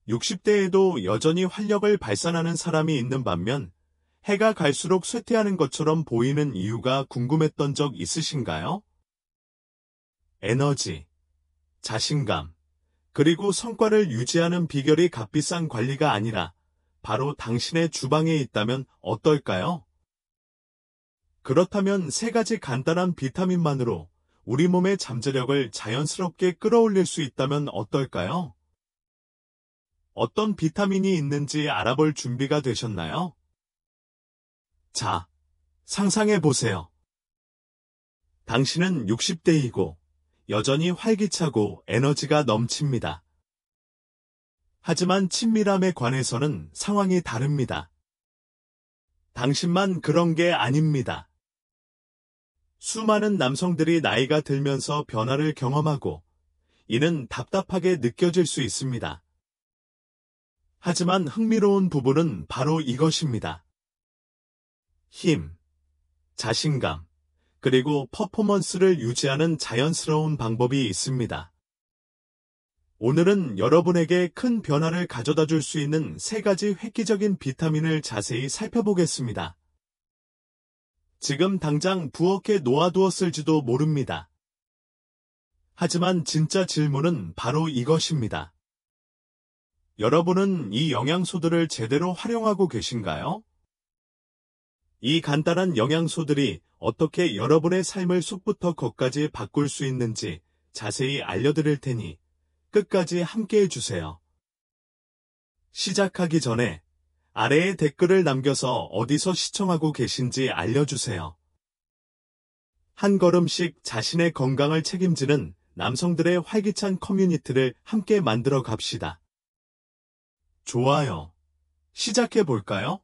60대에도 여전히 활력을 발산하는 사람이 있는 반면 해가 갈수록 쇠퇴하는 것처럼 보이는 이유가 궁금했던 적 있으신가요? 에너지, 자신감, 그리고 성과를 유지하는 비결이 값비싼 관리가 아니라 바로 당신의 주방에 있다면 어떨까요? 그렇다면 세 가지 간단한 비타민만으로 우리 몸의 잠재력을 자연스럽게 끌어올릴 수 있다면 어떨까요? 어떤 비타민이 있는지 알아볼 준비가 되셨나요? 자, 상상해 보세요. 당신은 60대이고 여전히 활기차고 에너지가 넘칩니다. 하지만 친밀함에 관해서는 상황이 다릅니다. 당신만 그런 게 아닙니다. 수많은 남성들이 나이가 들면서 변화를 경험하고 이는 답답하게 느껴질 수 있습니다. 하지만 흥미로운 부분은 바로 이것입니다. 힘, 자신감, 그리고 퍼포먼스를 유지하는 자연스러운 방법이 있습니다. 오늘은 여러분에게 큰 변화를 가져다 줄 수 있는 세 가지 획기적인 비타민을 자세히 살펴보겠습니다. 지금 당장 부엌에 놓아두었을지도 모릅니다. 하지만 진짜 질문은 바로 이것입니다. 여러분은 이 영양소들을 제대로 활용하고 계신가요? 이 간단한 영양소들이 어떻게 여러분의 삶을 속부터 겉까지 바꿀 수 있는지 자세히 알려드릴 테니 끝까지 함께해 주세요. 시작하기 전에 아래에 댓글을 남겨서 어디서 시청하고 계신지 알려주세요. 한 걸음씩 자신의 건강을 책임지는 남성들의 활기찬 커뮤니티를 함께 만들어 갑시다. 좋아요. 시작해 볼까요?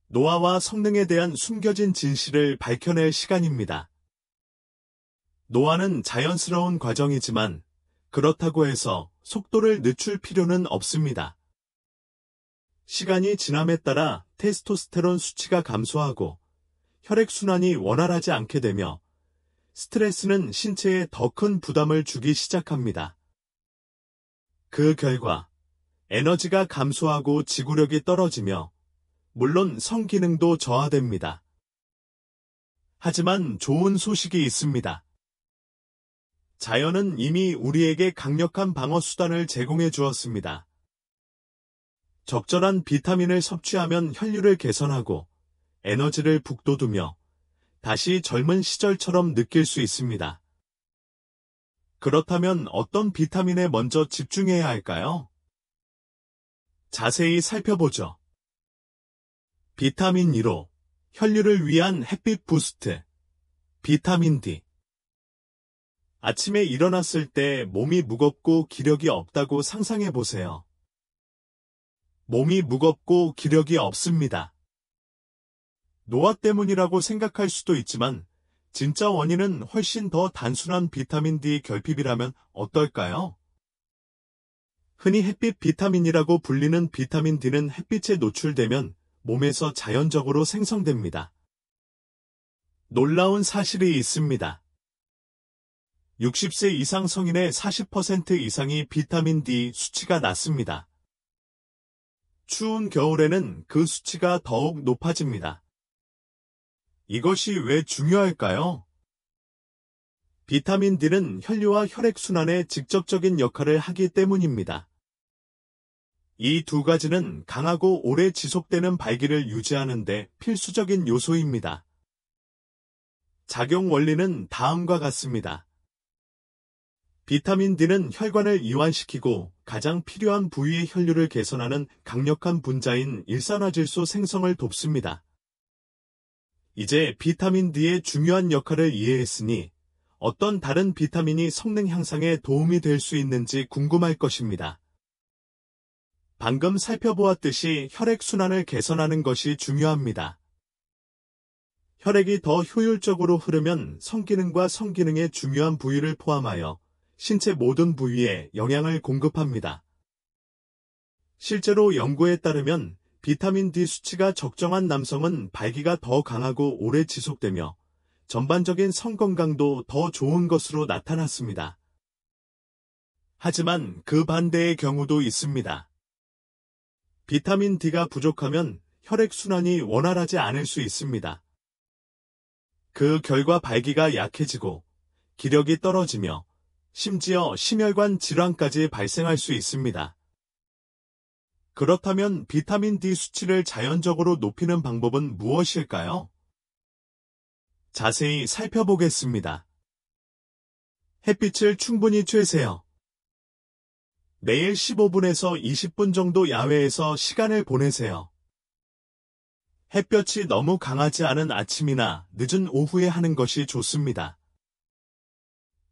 노화와 성능에 대한 숨겨진 진실을 밝혀낼 시간입니다. 노화는 자연스러운 과정이지만 그렇다고 해서 속도를 늦출 필요는 없습니다. 시간이 지남에 따라 테스토스테론 수치가 감소하고 혈액순환이 원활하지 않게 되며 스트레스는 신체에 더 큰 부담을 주기 시작합니다. 그 결과 에너지가 감소하고 지구력이 떨어지며 물론 성기능도 저하됩니다. 하지만 좋은 소식이 있습니다. 자연은 이미 우리에게 강력한 방어 수단을 제공해 주었습니다. 적절한 비타민을 섭취하면 혈류를 개선하고 에너지를 북돋우며 다시 젊은 시절처럼 느낄 수 있습니다. 그렇다면 어떤 비타민에 먼저 집중해야 할까요? 자세히 살펴보죠. 비타민 1호, 혈류를 위한 햇빛 부스트. 비타민 D. 아침에 일어났을 때 몸이 무겁고 기력이 없다고 상상해 보세요. 몸이 무겁고 기력이 없습니다. 노화 때문이라고 생각할 수도 있지만 진짜 원인은 훨씬 더 단순한 비타민 D 결핍이라면 어떨까요? 흔히 햇빛 비타민이라고 불리는 비타민 D는 햇빛에 노출되면 몸에서 자연적으로 생성됩니다. 놀라운 사실이 있습니다. 60세 이상 성인의 40% 이상이 비타민 D 수치가 낮습니다. 추운 겨울에는 그 수치가 더욱 높아집니다. 이것이 왜 중요할까요? 비타민 D는 혈류와 혈액순환에 직접적인 역할을 하기 때문입니다. 이 두 가지는 강하고 오래 지속되는 발기를 유지하는 데 필수적인 요소입니다. 작용 원리는 다음과 같습니다. 비타민 D는 혈관을 이완시키고 가장 필요한 부위의 혈류를 개선하는 강력한 분자인 일산화질소 생성을 돕습니다. 이제 비타민 D의 중요한 역할을 이해했으니 어떤 다른 비타민이 성능 향상에 도움이 될 수 있는지 궁금할 것입니다. 방금 살펴보았듯이 혈액순환을 개선하는 것이 중요합니다. 혈액이 더 효율적으로 흐르면 성기능과 성기능의 중요한 부위를 포함하여 신체 모든 부위에 영양을 공급합니다. 실제로 연구에 따르면 비타민 D 수치가 적정한 남성은 발기가 더 강하고 오래 지속되며 전반적인 성 건강도 더 좋은 것으로 나타났습니다. 하지만 그 반대의 경우도 있습니다. 비타민 D가 부족하면 혈액순환이 원활하지 않을 수 있습니다. 그 결과 발기가 약해지고 기력이 떨어지며 심지어 심혈관 질환까지 발생할 수 있습니다. 그렇다면 비타민 D 수치를 자연적으로 높이는 방법은 무엇일까요? 자세히 살펴보겠습니다. 햇빛을 충분히 쬐세요. 매일 15분에서 20분 정도 야외에서 시간을 보내세요. 햇볕이 너무 강하지 않은 아침이나 늦은 오후에 하는 것이 좋습니다.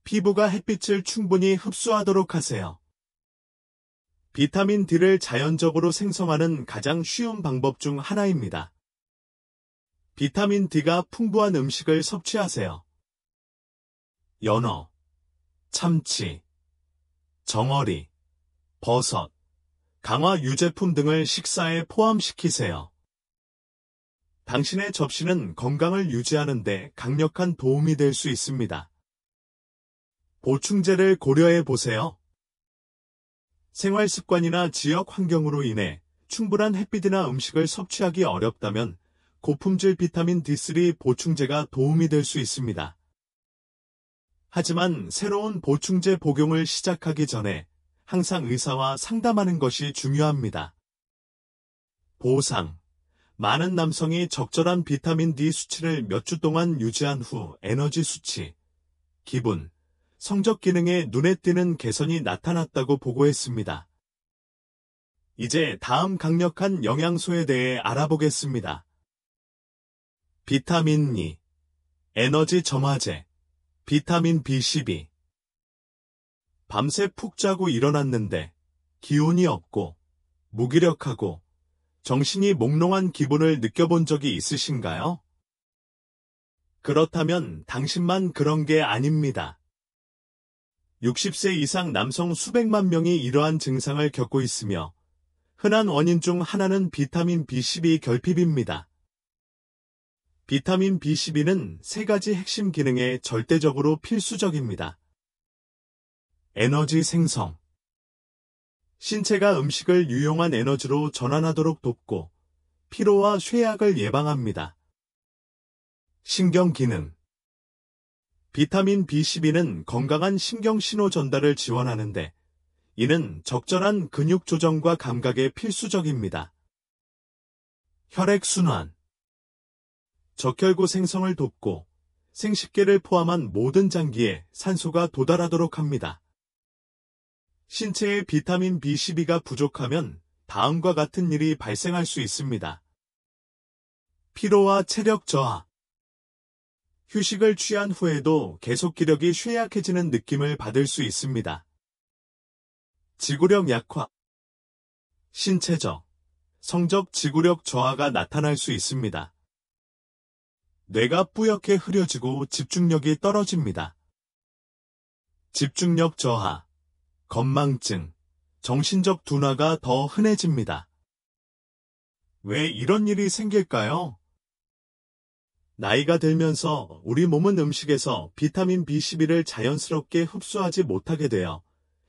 피부가 햇빛을 충분히 흡수하도록 하세요. 비타민 D를 자연적으로 생성하는 가장 쉬운 방법 중 하나입니다. 비타민 D가 풍부한 음식을 섭취하세요. 연어, 참치, 정어리, 버섯, 강화 유제품 등을 식사에 포함시키세요. 당신의 접시는 건강을 유지하는 데 강력한 도움이 될 수 있습니다. 보충제를 고려해 보세요. 생활 습관이나 지역 환경으로 인해 충분한 햇빛이나 음식을 섭취하기 어렵다면 고품질 비타민 D3 보충제가 도움이 될 수 있습니다. 하지만 새로운 보충제 복용을 시작하기 전에 항상 의사와 상담하는 것이 중요합니다. 보상. 많은 남성이 적절한 비타민 D 수치를 몇 주 동안 유지한 후 에너지 수치, 기분, 성적 기능에 눈에 띄는 개선이 나타났다고 보고했습니다. 이제 다음 강력한 영양소에 대해 알아보겠습니다. 비타민 E, 에너지 점화제, 비타민 B12. 밤새 푹 자고 일어났는데 기운이 없고 무기력하고 정신이 몽롱한 기분을 느껴본 적이 있으신가요? 그렇다면 당신만 그런 게 아닙니다. 60세 이상 남성 수백만 명이 이러한 증상을 겪고 있으며 흔한 원인 중 하나는 비타민 B12 결핍입니다. 비타민 B12는 세 가지 핵심 기능에 절대적으로 필수적입니다. 에너지 생성. 신체가 음식을 유용한 에너지로 전환하도록 돕고 피로와 쇠약을 예방합니다. 신경 기능. 비타민 B12는 건강한 신경 신호 전달을 지원하는데 이는 적절한 근육 조정과 감각에 필수적입니다. 혈액순환. 적혈구 생성을 돕고 생식계를 포함한 모든 장기에 산소가 도달하도록 합니다. 신체의 비타민 B12가 부족하면 다음과 같은 일이 발생할 수 있습니다. 피로와 체력 저하. 휴식을 취한 후에도 계속 기력이 쇠약해지는 느낌을 받을 수 있습니다. 지구력 약화. 신체적, 성적 지구력 저하가 나타날 수 있습니다. 뇌가 뿌옇게 흐려지고 집중력이 떨어집니다. 집중력 저하, 건망증, 정신적 둔화가 더 흔해집니다. 왜 이런 일이 생길까요? 나이가 들면서 우리 몸은 음식에서 비타민 B12를 자연스럽게 흡수하지 못하게 되어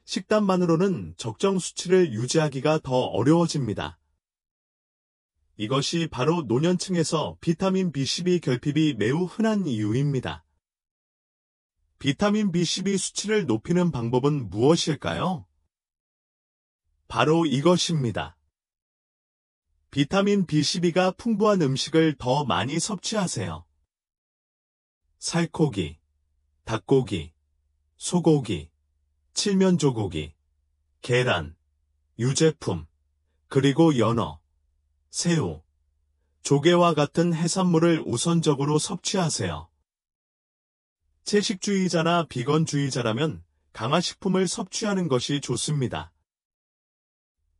식단만으로는 적정 수치를 유지하기가 더 어려워집니다. 이것이 바로 노년층에서 비타민 B12 결핍이 매우 흔한 이유입니다. 비타민 B12 수치를 높이는 방법은 무엇일까요? 바로 이것입니다. 비타민 B12가 풍부한 음식을 더 많이 섭취하세요. 살코기, 닭고기, 소고기, 칠면조고기, 계란, 유제품, 그리고 연어, 새우, 조개와 같은 해산물을 우선적으로 섭취하세요. 채식주의자나 비건주의자라면 강화식품을 섭취하는 것이 좋습니다.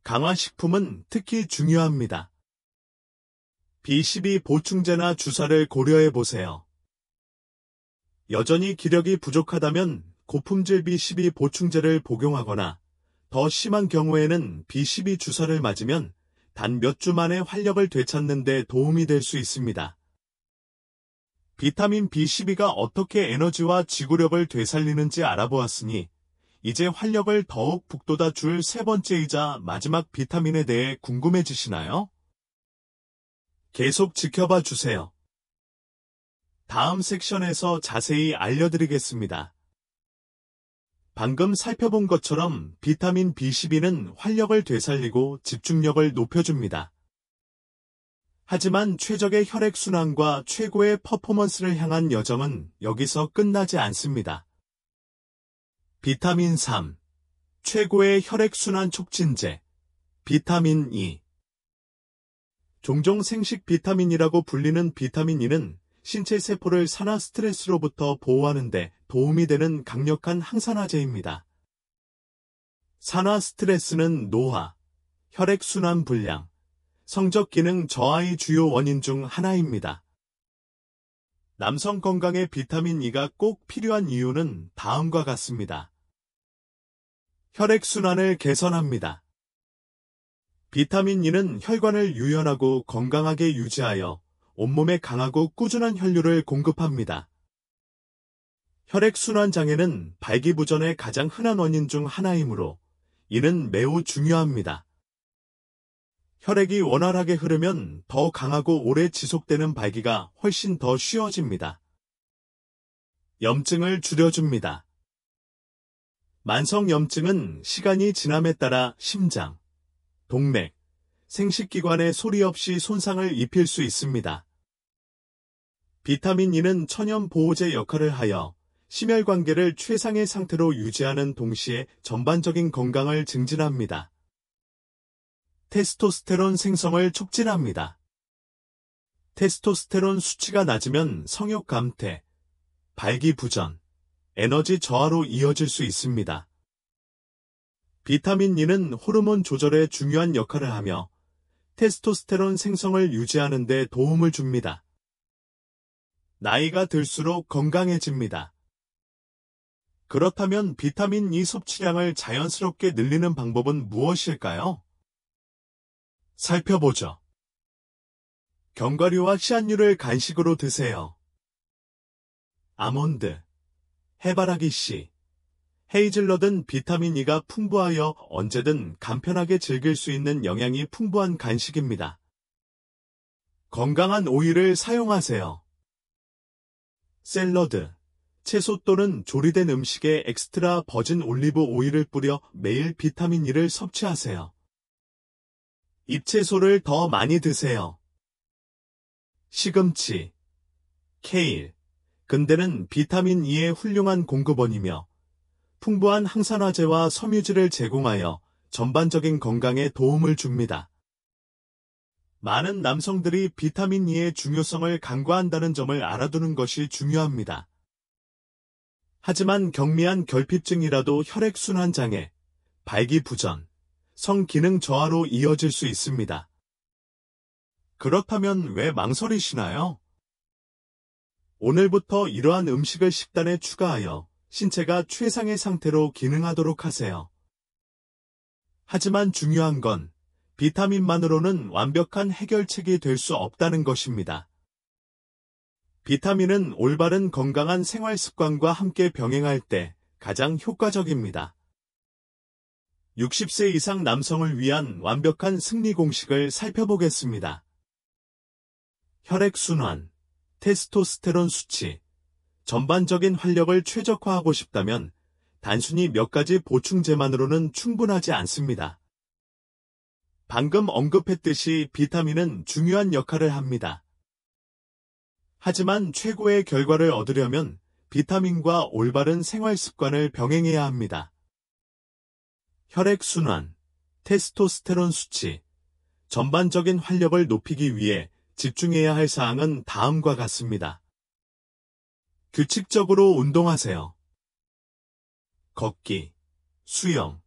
강화식품은 특히 중요합니다. B12 보충제나 주사를 고려해 보세요. 여전히 기력이 부족하다면 고품질 B12 보충제를 복용하거나 더 심한 경우에는 B12 주사를 맞으면 단 몇 주 만에 활력을 되찾는 데 도움이 될 수 있습니다. 비타민 B12가 어떻게 에너지와 지구력을 되살리는지 알아보았으니 이제 활력을 더욱 북돋아 줄 세 번째이자 마지막 비타민에 대해 궁금해지시나요? 계속 지켜봐 주세요. 다음 섹션에서 자세히 알려드리겠습니다. 방금 살펴본 것처럼 비타민 B12는 활력을 되살리고 집중력을 높여줍니다. 하지만 최적의 혈액순환과 최고의 퍼포먼스를 향한 여정은 여기서 끝나지 않습니다. 비타민 3. 최고의 혈액순환 촉진제. 비타민 E. 종종 생식 비타민이라고 불리는 비타민 E는 신체 세포를 산화 스트레스로부터 보호하는 데 도움이 되는 강력한 항산화제입니다. 산화 스트레스는 노화, 혈액순환 불량, 성적 기능 저하의 주요 원인 중 하나입니다. 남성 건강에 비타민 E가 꼭 필요한 이유는 다음과 같습니다. 혈액순환을 개선합니다. 비타민 E는 혈관을 유연하고 건강하게 유지하여 온몸에 강하고 꾸준한 혈류를 공급합니다. 혈액순환 장애는 발기부전의 가장 흔한 원인 중 하나이므로 이는 매우 중요합니다. 혈액이 원활하게 흐르면 더 강하고 오래 지속되는 발기가 훨씬 더 쉬워집니다. 염증을 줄여줍니다. 만성염증은 시간이 지남에 따라 심장, 동맥, 생식기관에 소리 없이 손상을 입힐 수 있습니다. 비타민 E는 천연 보호제 역할을 하여 심혈관계를 최상의 상태로 유지하는 동시에 전반적인 건강을 증진합니다. 테스토스테론 생성을 촉진합니다. 테스토스테론 수치가 낮으면 성욕 감퇴, 발기부전, 에너지 저하로 이어질 수 있습니다. 비타민 E는 호르몬 조절에 중요한 역할을 하며 테스토스테론 생성을 유지하는 데 도움을 줍니다. 나이가 들수록 건강해집니다. 그렇다면 비타민 E 섭취량을 자연스럽게 늘리는 방법은 무엇일까요? 살펴보죠. 견과류와 씨앗류를 간식으로 드세요. 아몬드, 해바라기 씨, 헤이즐넛은 비타민 E가 풍부하여 언제든 간편하게 즐길 수 있는 영양이 풍부한 간식입니다. 건강한 오일을 사용하세요. 샐러드, 채소 또는 조리된 음식에 엑스트라 버진 올리브 오일을 뿌려 매일 비타민 E를 섭취하세요. 잎채소를 더 많이 드세요. 시금치, 케일, 근대는 비타민 E의 훌륭한 공급원이며 풍부한 항산화제와 섬유질을 제공하여 전반적인 건강에 도움을 줍니다. 많은 남성들이 비타민 E의 중요성을 간과한다는 점을 알아두는 것이 중요합니다. 하지만 경미한 결핍증이라도 혈액순환 장애, 발기부전, 성기능 저하로 이어질 수 있습니다. 그렇다면 왜 망설이시나요? 오늘부터 이러한 음식을 식단에 추가하여 신체가 최상의 상태로 기능하도록 하세요. 하지만 중요한 건 비타민만으로는 완벽한 해결책이 될 수 없다는 것입니다. 비타민은 올바른 건강한 생활 습관과 함께 병행할 때 가장 효과적입니다. 60세 이상 남성을 위한 완벽한 승리 공식을 살펴보겠습니다. 혈액순환, 테스토스테론 수치, 전반적인 활력을 최적화하고 싶다면 단순히 몇 가지 보충제만으로는 충분하지 않습니다. 방금 언급했듯이 비타민은 중요한 역할을 합니다. 하지만 최고의 결과를 얻으려면 비타민과 올바른 생활 습관을 병행해야 합니다. 혈액순환, 테스토스테론 수치, 전반적인 활력을 높이기 위해 집중해야 할 사항은 다음과 같습니다. 규칙적으로 운동하세요. 걷기, 수영,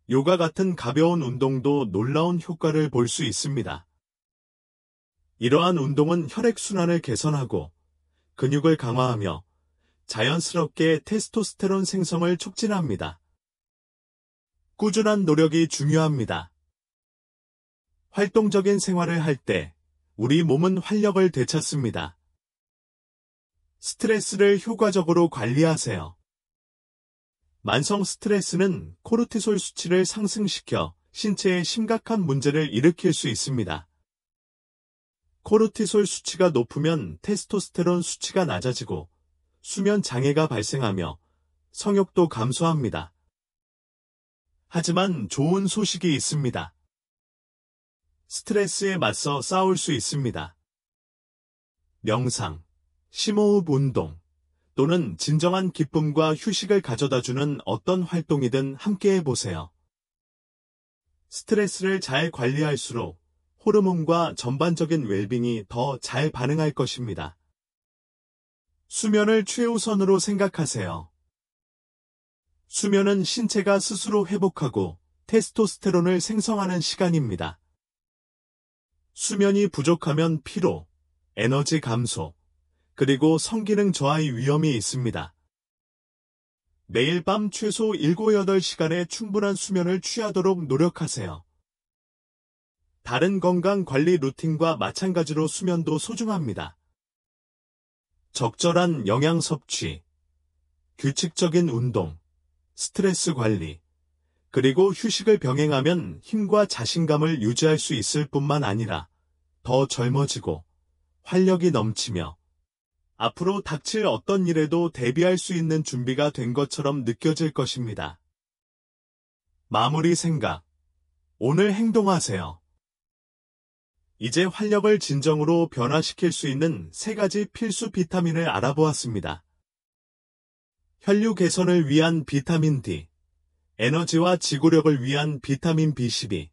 요가 같은 가벼운 운동도 놀라운 효과를 볼 수 있습니다. 이러한 운동은 혈액순환을 개선하고 근육을 강화하며 자연스럽게 테스토스테론 생성을 촉진합니다. 꾸준한 노력이 중요합니다. 활동적인 생활을 할 때 우리 몸은 활력을 되찾습니다. 스트레스를 효과적으로 관리하세요. 만성 스트레스는 코르티솔 수치를 상승시켜 신체에 심각한 문제를 일으킬 수 있습니다. 코르티솔 수치가 높으면 테스토스테론 수치가 낮아지고 수면 장애가 발생하며 성욕도 감소합니다. 하지만 좋은 소식이 있습니다. 스트레스에 맞서 싸울 수 있습니다. 명상, 심호흡 운동, 또는 진정한 기쁨과 휴식을 가져다주는 어떤 활동이든 함께 해보세요. 스트레스를 잘 관리할수록 호르몬과 전반적인 웰빙이 더 잘 반응할 것입니다. 수면을 최우선으로 생각하세요. 수면은 신체가 스스로 회복하고 테스토스테론을 생성하는 시간입니다. 수면이 부족하면 피로, 에너지 감소, 그리고 성기능 저하의 위험이 있습니다. 매일 밤 최소 7, 8시간의 충분한 수면을 취하도록 노력하세요. 다른 건강 관리 루틴과 마찬가지로 수면도 소중합니다. 적절한 영양 섭취, 규칙적인 운동, 스트레스 관리, 그리고 휴식을 병행하면 힘과 자신감을 유지할 수 있을 뿐만 아니라 더 젊어지고 활력이 넘치며 앞으로 닥칠 어떤 일에도 대비할 수 있는 준비가 된 것처럼 느껴질 것입니다. 마무리 생각. 오늘 행동하세요. 이제 활력을 진정으로 변화시킬 수 있는 3가지 필수 비타민을 알아보았습니다. 혈류 개선을 위한 비타민 D, 에너지와 지구력을 위한 비타민 B12,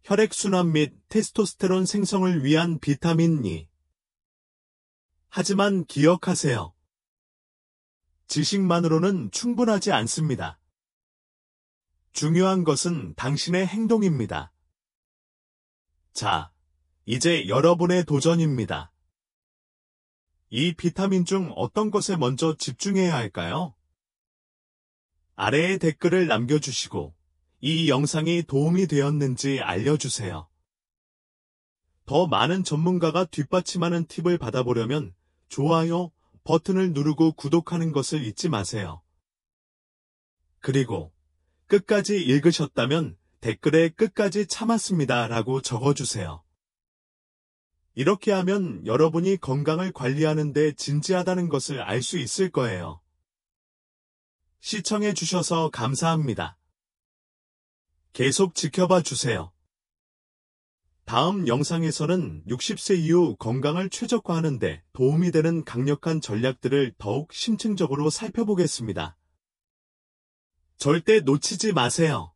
혈액순환 및 테스토스테론 생성을 위한 비타민 E. 하지만 기억하세요. 지식만으로는 충분하지 않습니다. 중요한 것은 당신의 행동입니다. 자, 이제 여러분의 도전입니다. 이 비타민 중 어떤 것에 먼저 집중해야 할까요? 아래에 댓글을 남겨주시고 이 영상이 도움이 되었는지 알려주세요. 더 많은 전문가가 뒷받침하는 팁을 받아보려면 좋아요 버튼을 누르고 구독하는 것을 잊지 마세요. 그리고 끝까지 읽으셨다면 댓글에 끝까지 참았습니다 라고 적어주세요. 이렇게 하면 여러분이 건강을 관리하는 데 진지하다는 것을 알 수 있을 거예요. 시청해주셔서 감사합니다. 계속 지켜봐 주세요. 다음 영상에서는 60세 이후 건강을 최적화하는 데 도움이 되는 강력한 전략들을 더욱 심층적으로 살펴보겠습니다. 절대 놓치지 마세요.